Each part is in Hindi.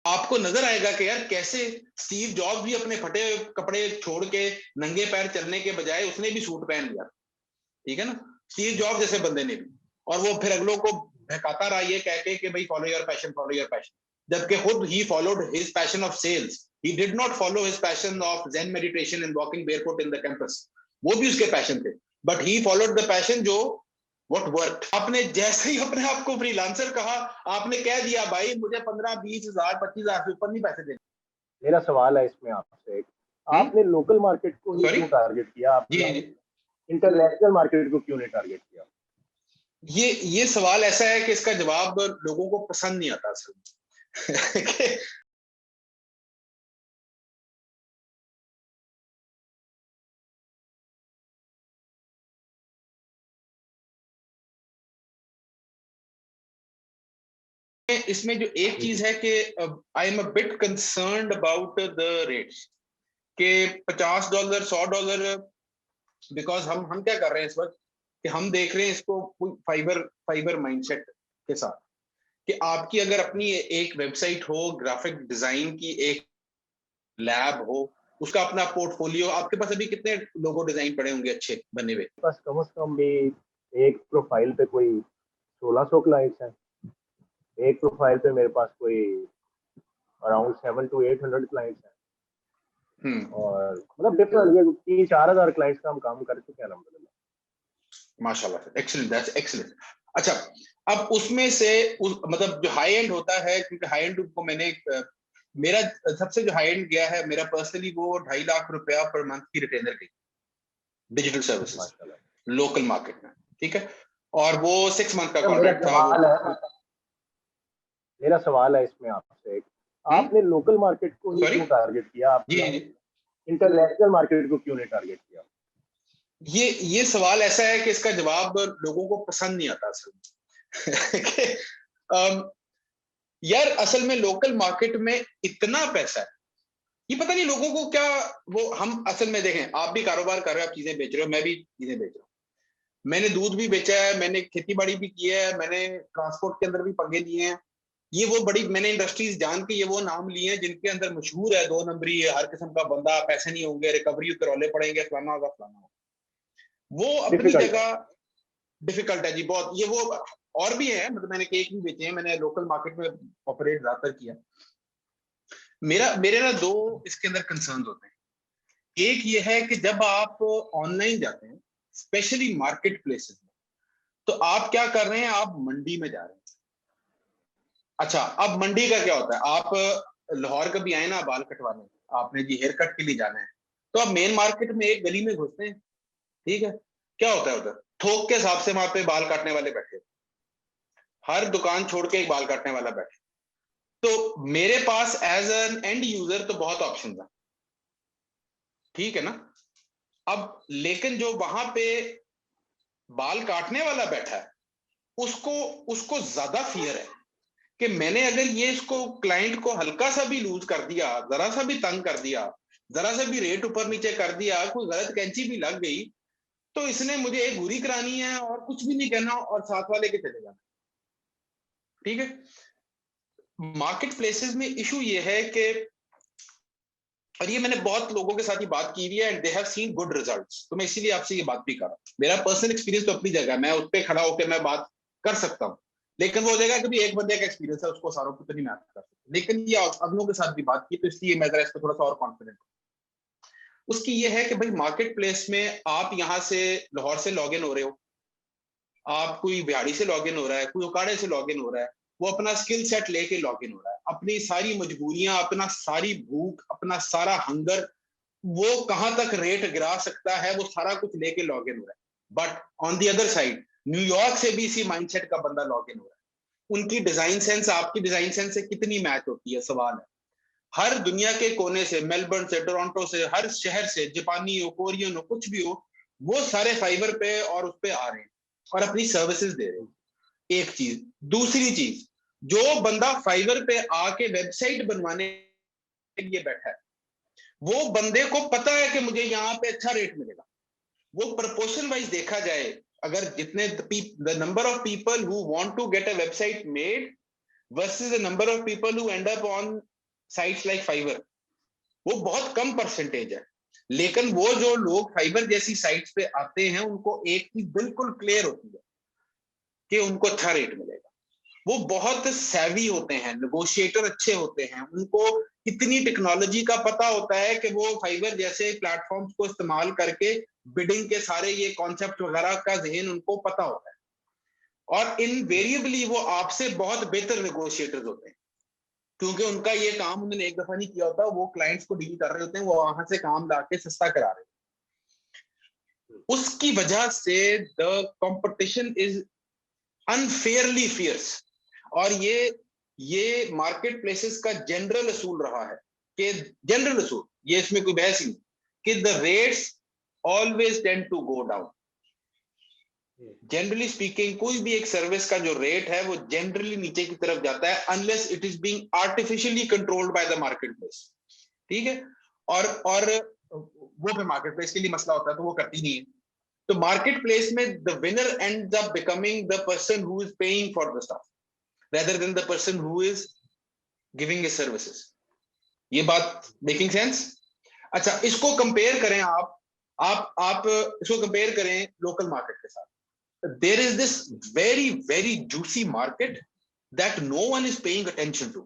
आपको नजर आएगा कि यार कैसे स्टीव जॉब्स भी अपने फटे कपड़े छोड़ के नंगे पैर चलने के बजाय उसने भी सूट पहन लिया, ठीक है ना, स्टीव जॉब्स जैसे बंदे ने भी, और वो फिर अगलों को बहकाता रहा ये कह के कि भाई follow your passion, follow your passion, जबकि खुद ही followed his passion of sales, he did not follow his passion of Zen meditation and walking barefoot in the campus, वो भी उसके पैशन थे, but he followed the passion जो व्हाट वर्क। आपने जैसे ही अपने आप को फ्रीलांसर कहा, आपने कह दिया भाई मुझे 15-20 हजार 25 हजार से ऊपर नहीं पैसे देने। मेरा सवाल है इसमें आपसे, आपने लोकल मार्केट को ही क्यों टारगेट किया, आपने इंटरनेशनल मार्केट को क्यों नहीं टारगेट किया? ये सवाल ऐसा है कि इसका जवाब लोगों को पसंद नहीं आता असल में। इसमें जो एक चीज है कि I am a bit concerned about the rates के $50 $100, बिकॉज हम क्या कर रहे हैं इस वक्त कि हम देख रहे हैं इसको फाइबर माइंडसेट के साथ कि आपकी अगर अपनी एक वेबसाइट हो, ग्राफिक डिजाइन की एक लैब हो, उसका अपना पोर्टफोलियो, आपके पास अभी कितने लोगो डिजाइन पड़े होंगे अच्छे बने हुए? बस कम से कम भी एक प्रोफाइल पे कोई 1600 क्लाइंट्स हैं, एक प्रोफाइल पे मेरे पास कोई अराउंड 700 to 800 क्लाइंट्स हैं। और मतलब डिफरेंट ये 3-4 हजार क्लाइंट्स का हम काम कर चुके हैं अल्हम्दुलिल्लाह। माशाल्लाह, एक्सीलेंट, दैट्स एक्सीलेंट। अच्छा, अब उसमें से मतलब जो हाई एंड होता है, क्योंकि हाई एंड को मैंने मेरा सबसे जो हाई एंड गया है मेरा पर्सनली वो 2.5 लाख रुपया पर मंथ की रिटेनर गई डिजिटल सर्विसेज लोकल मार्केट में, ठीक है, और वो 6 मंथ का कॉन्ट्रैक्ट था। मेरा सवाल है इसमें आपसे, आपने लोकल मार्केट को ही क्यों टारगेट किया, आपने इंटरनेशनल मार्केट को क्यों नहीं टारगेट किया? ये सवाल ऐसा है कि इसका जवाब लोगों को पसंद नहीं आता असल में। यार असल में लोकल मार्केट में इतना पैसा है, ये पता नहीं लोगों को क्या, वो हम असल में देखें, आप भी कारोबार कर रहे हो, आप चीजें बेच रहे हो, मैं भी चीजें बेच रहा हूँ, मैंने दूध भी बेचा है, मैंने खेती बाड़ी भी की है, मैंने ट्रांसपोर्ट के अंदर भी पंगे लिए हैं, ये वो बड़ी मैंने इंडस्ट्रीज जान के ये वो नाम लिए हैं जिनके अंदर मशहूर है 2 नंबरी, हर किस्म का बंदा, पैसे नहीं होंगे, रिकवरी करौले पड़ेंगे, फलाना होगा फलाना होगा, वो अपनी जगह डिफिकल्ट है जी बहुत। ये वो और भी है, मतलब मैंने केक भी बेचे हैं, मैंने लोकल मार्केट में ऑपरेट ज्यादातर किया। मेरे ना 2 इसके अंदर कंसर्न्स होते हैं। एक ये है कि जब आप ऑनलाइन जाते हैं स्पेशली मार्केट प्लेसेस में, तो आप क्या कर रहे हैं, आप मंडी में जा रहे हैं। अच्छा, अब मंडी का क्या होता है, आप लाहौर कभी आए ना बाल कटवाने, आपने जी हेयर कट के लिए जाना है, तो आप मेन मार्केट में एक गली में घुसते हैं, ठीक है, क्या होता है उधर, थोक के हिसाब से वहां पे बाल काटने वाले बैठे, हर दुकान छोड़ के एक बाल काटने वाला बैठे, तो मेरे पास एज एन एंड यूजर तो बहुत ऑप्शन है, ठीक है ना, अब लेकिन जो वहां पे बाल काटने वाला बैठा है उसको ज्यादा फियर है कि मैंने अगर ये इसको क्लाइंट को हल्का सा भी लूज कर दिया, जरा सा भी तंग कर दिया, जरा सा भी रेट ऊपर नीचे कर दिया, कोई गलत कैंची भी लग गई, तो इसने मुझे एक घुरी करानी है और कुछ भी नहीं कहना और साथ वाले के चले जाना, ठीक है। मार्केट प्लेसेस में इशू ये है कि, और ये मैंने बहुत लोगों के साथ ही बात की हुई है and they have seen good results, तो मैं इसीलिए आपसे ये बात भी कर रहा हूँ। मेरा पर्सनल एक्सपीरियंस तो अपनी जगह है, मैं उस पर खड़ा होकर मैं बात कर सकता हूँ, लेकिन वो हो जाएगा कि एक बंदे का एक्सपीरियंस है, उसको सारों को तो नहीं मैं कर सकता, लेकिन ये अगलों के साथ भी बात की, तो इसलिए मैं जरा इस पर थोड़ा सा और कॉन्फिडेंट हूँ। उसकी ये है कि भाई मार्केट प्लेस में आप यहाँ से लाहौर से लॉग इन हो रहे हो, आप कोई बिहाड़ी से लॉग इन हो रहा है, कोई उकाड़े से लॉग इन हो रहा है, वो अपना स्किल सेट लेके लॉग इन हो रहा है, अपनी सारी मजबूरियां, अपना सारी भूख, अपना सारा हंगर, वो कहां तक रेट गिरा सकता है, वो सारा कुछ लेके लॉग इन हो रहा है। But on the other side New York से भी इसी माइंडसेट का बंदा लॉग इन हो रहा है। उनकी डिजाइन सेंस आपकी डिजाइन सेंस से कितनी मैच होती है, सवाल है। हर दुनिया के कोने से, मेलबर्न से, टोरंटो से, हर शहर से, जापानी हो, कोरियन हो, कुछ भी हो, वो सारे फाइबर पे और उस पे आ रहे हैं और अपनी सर्विसेज दे रहे हैं। एक चीज, दूसरी चीज, जो बंदा फाइबर पे आके वेबसाइट बनवाने के लिए बैठा है, वो बंदे को पता है कि मुझे यहाँ पे अच्छा रेट मिलेगा। वो प्रपोर्शन वाइज देखा जाए, अगर जितने the number of people who want to get a website made versus the number of people who end up on sites like Fiverr, वो बहुत कम परसेंटेज है। लेकिन वो जो लोग फाइवर जैसी साइट्स पे आते हैं उनको एक चीज बिल्कुल क्लियर होती है कि उनको अच्छा रेट मिलेगा। वो बहुत सैवी होते हैं, नेगोशिएटर अच्छे होते हैं, उनको इतनी टेक्नोलॉजी का पता होता है कि वो फाइवर जैसे प्लेटफॉर्म्स को इस्तेमाल करके बिडिंग के सारे ये कॉन्सेप्ट वगैरह का जहन उनको पता होता है, और इनवेरिएबली वो आपसे बहुत बेहतर नेगोशिएटर्स होते हैं, क्योंकि उनका ये काम उन्होंने एक दफा नहीं किया होता, वो क्लाइंट्स को डील कर रहे होते हैं, वो वहां से काम लाके सस्ता करा रहे हैं। उसकी वजह से the competition is unfairly fierce, और ये मार्केट प्लेसेस का जनरल असूल रहा है कि जनरल असूल, ये इसमें कोई बहस ही नहीं, कि the rates always tend to go down. Generally speaking कोई भी एक सर्विस का जो रेट है वो जनरली नीचे की तरफ जाता है, unless it is being artificially controlled by the market place. ठीक है, और वो फिर मार्केट प्लेस के लिए मसला होता है, तो वो करती नहीं है। तो मार्केट प्लेस में the winner ends up becoming the person who is paying for the stuff rather than the person who is giving his services. ये बात मेकिंग सेंस? अच्छा, इसको कंपेयर करें आप इसको कंपेयर करें लोकल मार्केट के साथ। There is this very very juicy market that no one is paying attention to,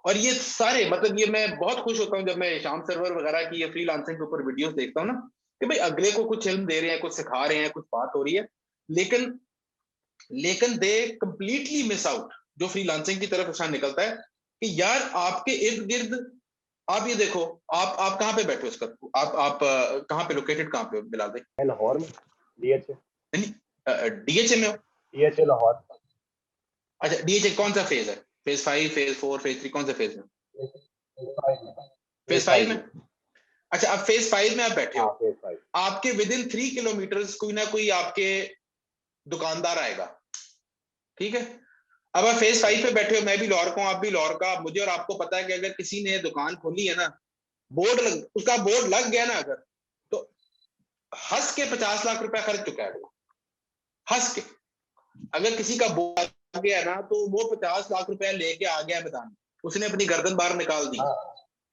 और ये सारे मतलब ये मैं बहुत खुश होता हूं जब मैं शाम सर्वर वगैरह की ये फ्रीलांसिंग के ऊपर वीडियोस देखता हूं ना, कि भाई अगले को कुछ इल्म दे रहे हैं, कुछ सिखा रहे हैं, कुछ बात हो रही है, लेकिन दे कंप्लीटली मिस आउट, जो फ्रीलांसिंग की तरफ निशान निकलता है कि यार आपके इर्द गिर्द, आप ये देखो, आप कहाँ पे बैठे हो इसका, आप कहाँ पे लोकेटेड, कहाँ पे बिलाल भाई? मैं लाहौर में, डीएचए। डीएचए में हो? डीएचए लाहौर। अच्छा, डीएचए कौन सा फेज है? फेज 5, फेज 4, फेज 3, कौन सा फेज में? फेज 5 में। अच्छा, अब फेज 5 में आप बैठे हो, आपके विद इन 3 किलोमीटर कोई ना कोई आपके दुकानदार आएगा, ठीक है? अब आप फेज 5 पे बैठे हो, मैं भी लाहौर का हूं, आप भी लाहौर का, मुझे और आपको पता है कि अगर किसी ने दुकान खोली है ना, उसका बोर्ड लग गया ना अगर, तो हंस के 50 लाख रुपया खर्च चुका है वो, हंस के। अगर किसी का बोर्ड लग गया ना तो वो 50 लाख रुपया लेके आ गया मैदान, उसने अपनी गर्दन बाहर निकाल दी,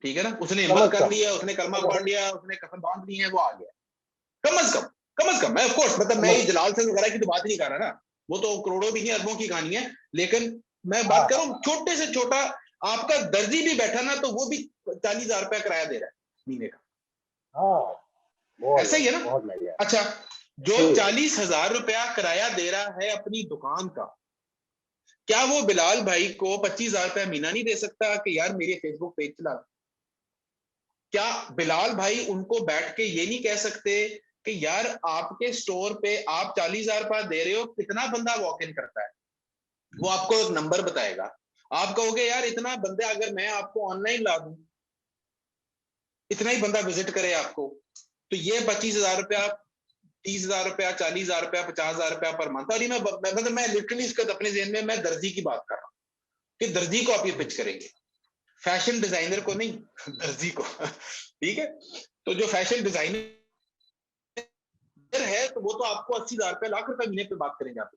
ठीक है ना, उसने हिम्मत कर लिया, उसने कलमा पढ़ लिया, उसने कफन बांध ली है, वो आ गया। कम अज कम मैं ऑफ कोर्स मतलब मैं जलाल से वगैरह की तो बात नहीं कर रहा ना, वो तो करोड़ों भी नहीं अरबों की कहानी है, लेकिन मैं बात कर रहा हूँ छोटे से छोटा, आपका दर्जी भी बैठा ना तो वो भी 40,000 रुपया किराया दे रहा है महीने का, ऐसा ही है ना? अच्छा, जो 40,000 रुपया किराया दे रहा है अपनी दुकान का, क्या वो बिलाल भाई को 25,000 रुपया महीना नहीं दे सकता कि यार मेरे फेसबुक पेज चला? क्या बिलाल भाई उनको बैठ के ये नहीं कह सकते कि यार आपके स्टोर पे आप 40,000 रुपया दे रहे हो, कितना बंदा वॉक इन करता है? वो आपको एक नंबर बताएगा, आप कहोगे यार इतना बंदे अगर मैं आपको ऑनलाइन ला दूं, इतना ही बंदा विजिट करे आपको, तो ये 25,000 रुपया, 30,000 रुपया, 40,000 रुपया, 50,000 रुपया पर मंथ। और ये मैं लिटरली इसका अपने जेहन में मैं दर्जी की बात कर रहा हूँ कि दर्जी को आप ये पिच करेंगे, फैशन डिजाइनर को नहीं, दर्जी को, ठीक है? तो जो फैशन डिजाइनर है तो वो तो आपको 80,000 रुपया, लाख रुपया महीने पे बात करेंगे आप,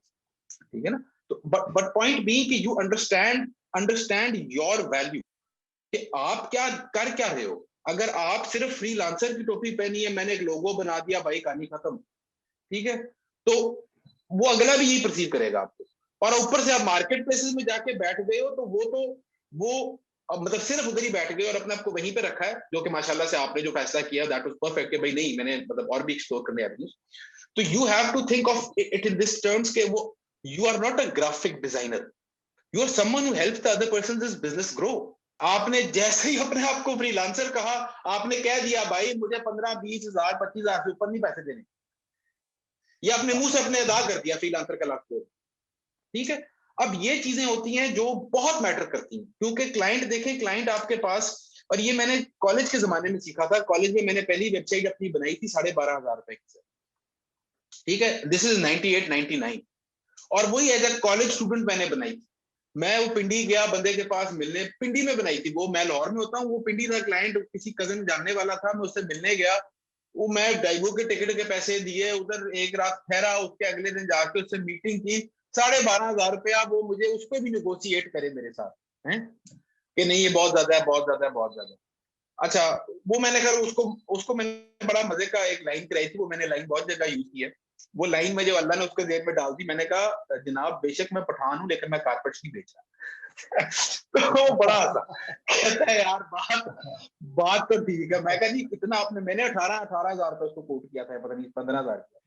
ठीक है ना? तो बट पॉइंट बी कि यू अंडरस्टैंड योर वैल्यू, कि आप क्या कर क्या रहे हो। अगर आप सिर्फ फ्रीलांसर की टोपी पहनी है, मैंने एक लोगो बना दिया, भाई कहानी खत्म, ठीक है? तो वो अगला भी यही परसीव करेगा आपको, और ऊपर से आप मार्केट प्लेसेस में जाके बैठ गए हो, तो वो मतलब सिर्फ उधर ही बैठ गए और अपने आपको वहीं पे रखा है, जो कि माशाल्लाह से आपने जो फैसला किया दैट वाज परफेक्ट, कि भाई नहीं मैंने मतलब और भी एक्सप्लोर करने एवेन्यूज। तो you have to think of it in this terms के वो you are not a graphic designer, you are someone who helps the other person's business grow. आपने जैसे ही अपने आप को फ्रीलांसर कहा, आपने कह दिया भाई मुझे 15, 20,000, 25,000 से ऊपर नहीं पैसे देने, ये अपने मुंह से अपने अदा कर दिया फ्रीलांसर का लाभ, ठीक है? अब ये चीजें होती हैं जो बहुत मैटर करती हैं, क्योंकि क्लाइंट देखें, क्लाइंट आपके पास, और ये मैंने कॉलेज के जमाने में सीखा था, कॉलेज में मैंने पहली वेबसाइट अपनी बनाई थी 12,500 रुपए की, ठीक है? दिस इज 98, 99, और वही एज अ कॉलेज स्टूडेंट मैंने बनाई थी। मैं वो पिंडी गया बंदे के पास मिलने, पिंडी में बनाई थी वो, मैं लाहौर में होता हूँ, वो पिंडी का क्लाइंट किसी कजन जानने वाला था, मैं उससे मिलने गया, वो मैं डाइवो के टिकट के पैसे दिए, उधर एक रात ठहरा, उसके अगले दिन जाके उससे मीटिंग की, 12,500 रुपया वो मुझे, उसको भी नेगोशिएट करे मेरे साथ हैं। कि नहीं ये बहुत ज्यादा है, बहुत ज्यादा है, बहुत ज्यादा है। अच्छा, वो मैंने खैर उसको मैंने बड़ा मजे का एक लाइन कराई थी, वो मैंने लाइन बहुत जगह यूज की है। वो लाइन में जो अल्लाह ने उसके जेब में डाल दी, मैंने कहा जनाब बेशक मैं पठान हूँ लेकिन मैं कारपेट्स नहीं बेच रहा। तो बड़ा हंसा, कहता है यार बात तो ठीक है। मैं कहा जी कितना आपने, मैंने 18,000 रुपए उसको कोट किया था, पता नहीं 15,000 किया,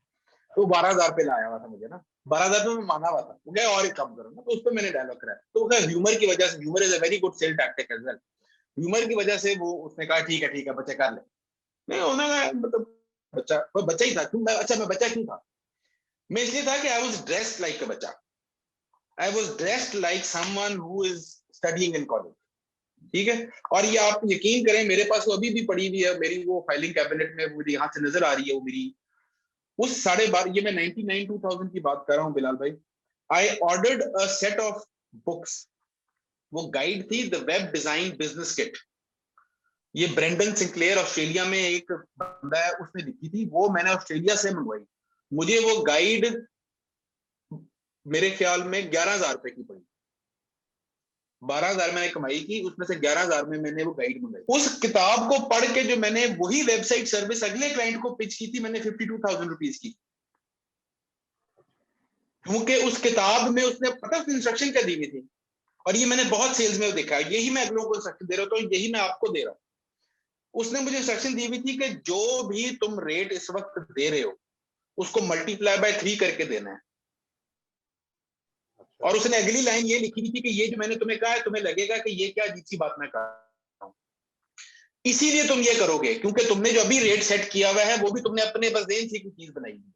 तो 12,000 पे लाया हुआ था मुझे ना, 12,000 पे मैं मांगा हुआ था, वो क्या और एक कम करो ना, तो उस पर मैंने डायलॉग कराया। तो ह्यूमर की वजह से, humour is a very good sale tactic as well, humour की वजह से वो उसने कहा ठीक है बच्चे कर ले। नहीं उन्होंने मतलब बच्चा ही था, क्यों? अच्छा मैं बच्चा क्यों था? मैं इसलिए था कि I was dressed like a बच्चा, I was dressed like someone who is studying in college, ठीक है। और ये आप यकीन करें मेरे पास वो अभी भी पड़ी हुई है, मेरी वो फाइलिंग कैबिनेट में, मुझे यहाँ से नजर आ रही है वो मेरी उस 12.5, ये मैं 99-2000 की बात कर रहा हूँ बिलाल भाई। I ordered a set of books, वो गाइड थी the web design business kit, ये ब्रेंडन सिंक्लेयर ऑस्ट्रेलिया में एक बंदा है उसने लिखी थी, वो मैंने ऑस्ट्रेलिया से मंगवाई। मुझे वो गाइड मेरे ख्याल में 11,000 रुपए की पड़ी, 12,000 मैंने कमाई की, उसमें से 11,000 में मैंने वो गाइड मंगाई। उस किताब को पढ़ के जो मैंने वही वेबसाइट सर्विस अगले क्लाइंट को पिच की थी, मैंने 52,000 रुपीज की, क्योंकि उस किताब में उसने पता उसने इंस्ट्रक्शन क्या दी हुई थी। और ये मैंने बहुत सेल्स में देखा है, यही मैं अगलों को इंस्ट्रक्शन दे रहा हूँ, तो यही मैं आपको दे रहा हूँ। उसने मुझे इंस्ट्रक्शन दी हुई थी कि जो भी तुम रेट इस वक्त दे रहे हो उसको मल्टीप्लाई बाय 3 करके देना है। और उसने अगली लाइन ये लिखी हुई थी कि ये जो मैंने तुम्हें कहा है तुम्हें लगेगा कि ये क्या अजीब सी बात मैं कर रहा हूं, इसीलिए तुम ये करोगे क्योंकि तुमने जो अभी रेट सेट किया हुआ है वो भी तुमने अपने बस देन से चीज बनाई है,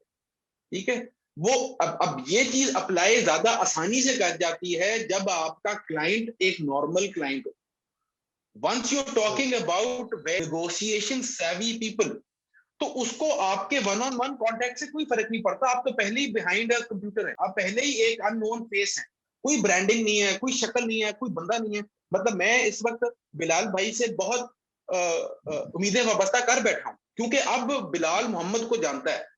ठीक है। वो अब ये चीज अप्लाई ज्यादा आसानी से कर जाती है जब आपका क्लाइंट एक नॉर्मल क्लाइंट हो। Once you talking about negotiation savvy people, तो उसको आपके वन ऑन वन कॉन्टेक्ट से कोई फर्क नहीं पड़ता, आप तो पहले ही बिहाइंड अ कंप्यूटर है, आप पहले ही एक अननोन फेस है, कोई ब्रांडिंग नहीं है, कोई शक्ल नहीं है, कोई बंदा नहीं है। मतलब मैं इस वक्त बिलाल भाई से बहुत उम्मीदें वाबस्ता कर बैठा हूं, क्योंकि अब बिलाल मोहम्मद को जानता है।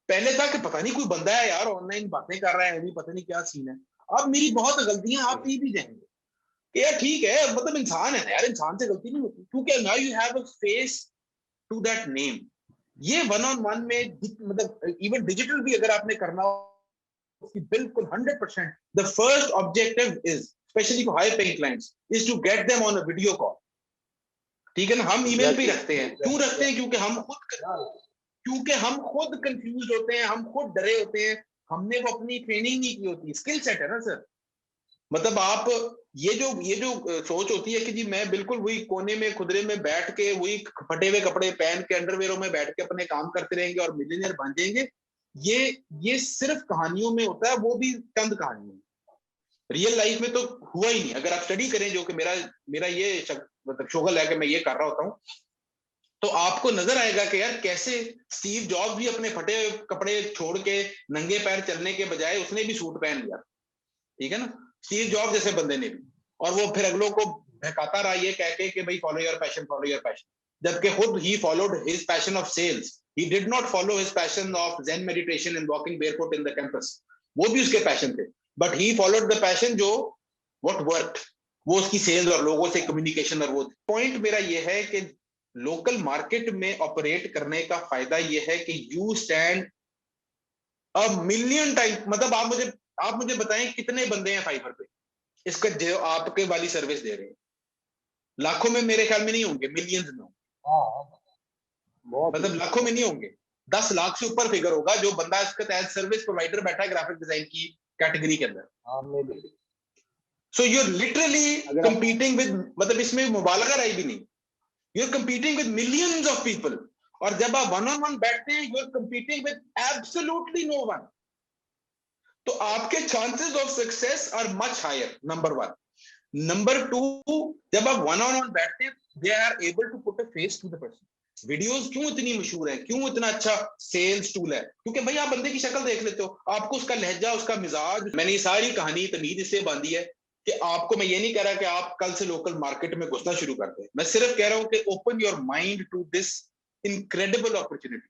पहले था कि पता नहीं कोई बंदा है यार ऑनलाइन बातें कर रहा है, अभी पता नहीं क्या सीन है। अब मेरी बहुत गलतियां आप पी भी जाएंगे कि यार ठीक है, मतलब इंसान है यार, इंसान से गलती नहीं होती, क्योंकि now you have a face to that name. ये वन ऑन वन में मतलब इवन डिजिटल भी अगर आपने करना हो, बिल्कुल 100% the first objective is specially for high paying clients is to get them on a video call, ठीक है ना। हम ईमेल पे रखते हैं, क्यों रखते हैं? क्योंकि हम खुद कंफ्यूज होते हैं, हम खुद डरे होते हैं, हमने वो अपनी ट्रेनिंग नहीं की होती, स्किल सेट है ना सर। मतलब आप ये जो सोच होती है कि जी मैं बिल्कुल वही कोने में खुदरे में बैठ के वही फटे हुए कपड़े पहन के अंडरवेयरों में बैठ के अपने काम करते रहेंगे और मिलियनेयर बन जाएंगे, ये सिर्फ कहानियों में होता है, वो भी चंद कहानियों में। रियल लाइफ में तो हुआ ही नहीं। अगर आप स्टडी करें, जो कि मेरा ये मतलब शोगल है कि मैं ये कर रहा होता हूँ, तो आपको नजर आएगा कि यार कैसे स्टीव जॉब्स भी अपने फटे कपड़े छोड़ के नंगे पैर चलने के बजाय उसने भी सूट पहन लिया, ठीक है ना, स्टीव जॉब जैसे बंदे ने भी। और वो फिर अगलों को बहकाता रहा ये कह के कि भाई follow your passion, follow your passion, जबकि खुद ही followed his passion of sales, he did not follow his passion of Zen meditation and walking barefoot in the campus. वो भी उसके पैशन थे, but he followed the passion जो व्हाट वर्कड, वो उसकी सेल्स और लोगों से कम्युनिकेशन। और वो पॉइंट मेरा ये है कि लोकल मार्केट में ऑपरेट करने का फायदा ये है कि you stand a million time. मतलब आप मुझे बताएं कितने बंदे हैं फाइवर पे इसका जो आपके वाली सर्विस दे रहे हैं? लाखों में मेरे ख्याल में नहीं होंगे, मिलियंस में होंगे। मतलब लाखों में नहीं होंगे, 10 लाख से ऊपर फिगर होगा जो बंदा इसका एज सर्विस प्रोवाइडर बैठा है ग्राफिक डिजाइन की कैटेगरी के अंदर। So you are literally competing with, मतलब इसमें मुबालगा रही भी नहीं, you are competing with millions of people. और जब आप वन ऑन वन बैठते हैं you are competing with absolutely no one, तो आपके chances of success are much higher, number 1। Number 2, जब आप वन ऑन वन बैठते हैं they are able to put a face to the person. Videos क्यों इतनी मशहूर है, क्यों इतना अच्छा सेल्स टूल है? क्योंकि भाई आप बंदे की शक्ल देख लेते हो, आपको उसका लहजा, उसका मिजाज। मैंने ये सारी कहानी तमीज इससे बांधी है कि आपको, मैं ये नहीं कह रहा कि आप कल से लोकल मार्केट में घुसना शुरू करते हैं, मैं सिर्फ कह रहा हूं कि open your mind to this incredible opportunity.